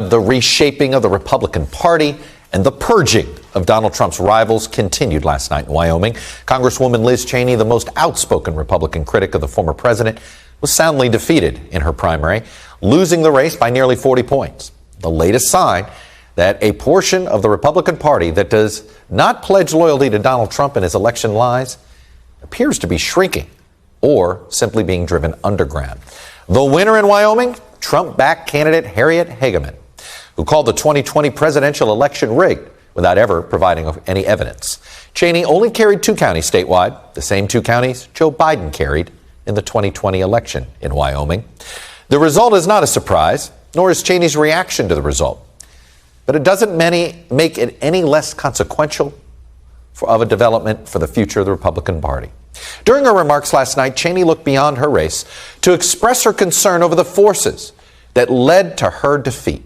The reshaping of the Republican Party and the purging of Donald Trump's rivals continued last night in Wyoming. Congresswoman Liz Cheney, the most outspoken Republican critic of the former president, was soundly defeated in her primary, losing the race by nearly 40 points. The latest sign that a portion of the Republican Party that does not pledge loyalty to Donald Trump and his election lies appears to be shrinking or simply being driven underground. The winner in Wyoming, Trump-backed candidate Harriet Hageman, who called the 2020 presidential election rigged without ever providing any evidence. Cheney only carried 2 counties statewide, the same 2 counties Joe Biden carried in the 2020 election in Wyoming. The result is not a surprise, nor is Cheney's reaction to the result. But it doesn't make it any less consequential of a development for the future of the Republican Party. During her remarks last night, Cheney looked beyond her race to express her concern over the forces that led to her defeat.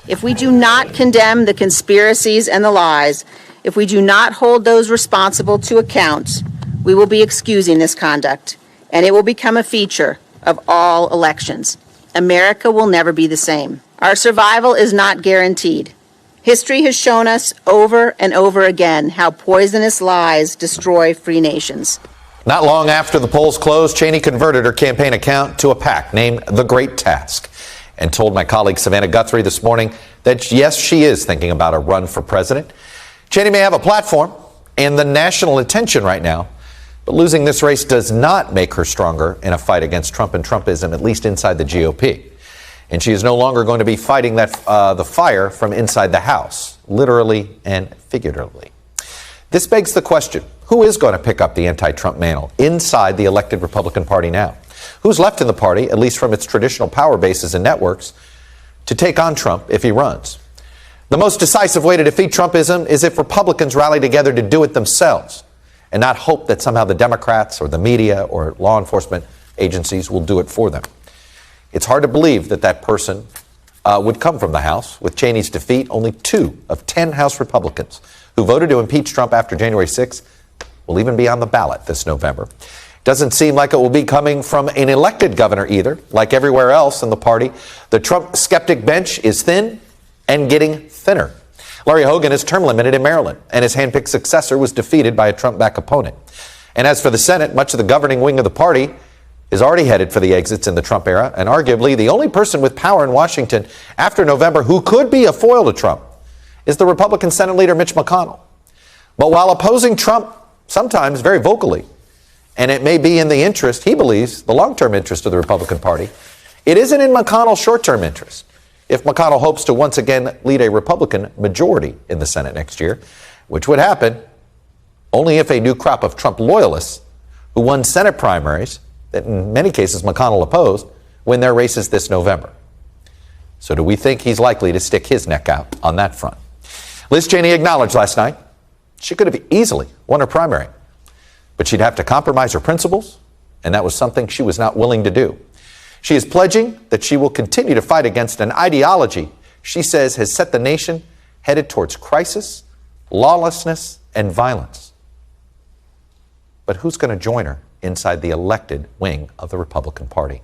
If we do not condemn the conspiracies and the lies, if we do not hold those responsible to account, we will be excusing this conduct, and it will become a feature of all elections. America will never be the same. Our survival is not guaranteed. History has shown us over and over again how poisonous lies destroy free nations. Not long after the polls closed, Cheney converted her campaign account to a PAC named The Great Task, and told my colleague Savannah Guthrie this morning that, yes, she is thinking about a run for president. Cheney may have a platform and the national attention right now, but losing this race does not make her stronger in a fight against Trump and Trumpism, at least inside the GOP. And she is no longer going to be fighting the fire from inside the House, literally and figuratively. This begs the question, who is going to pick up the anti-Trump mantle inside the elected Republican Party now? Who's left in the party, at least from its traditional power bases and networks, to take on Trump if he runs? The most decisive way to defeat Trumpism is if Republicans rally together to do it themselves and not hope that somehow the Democrats or the media or law enforcement agencies will do it for them. It's hard to believe that that person would come from the House. With Cheney's defeat, only 2 of 10 House Republicans who voted to impeach Trump after January 6th will even be on the ballot this November. Doesn't seem like it will be coming from an elected governor either. Like everywhere else in the party, the Trump skeptic bench is thin and getting thinner. Larry Hogan is term limited in Maryland, and his handpicked successor was defeated by a Trump-backed opponent. And as for the Senate, much of the governing wing of the party is already headed for the exits in the Trump era, and arguably the only person with power in Washington after November who could be a foil to Trump is the Republican Senate leader Mitch McConnell. But while opposing Trump sometimes very vocally, and it may be in the interest, he believes, the long-term interest of the Republican Party, it isn't in McConnell's short-term interest. If McConnell hopes to once again lead a Republican majority in the Senate next year, which would happen only if a new crop of Trump loyalists who won Senate primaries, that in many cases McConnell opposed, win their races this November. So do we think he's likely to stick his neck out on that front? Liz Cheney acknowledged last night she could have easily won her primary, but she'd have to compromise her principles, and that was something she was not willing to do. She is pledging that she will continue to fight against an ideology she says has set the nation headed towards crisis, lawlessness, and violence. But who's going to join her inside the elected wing of the Republican Party?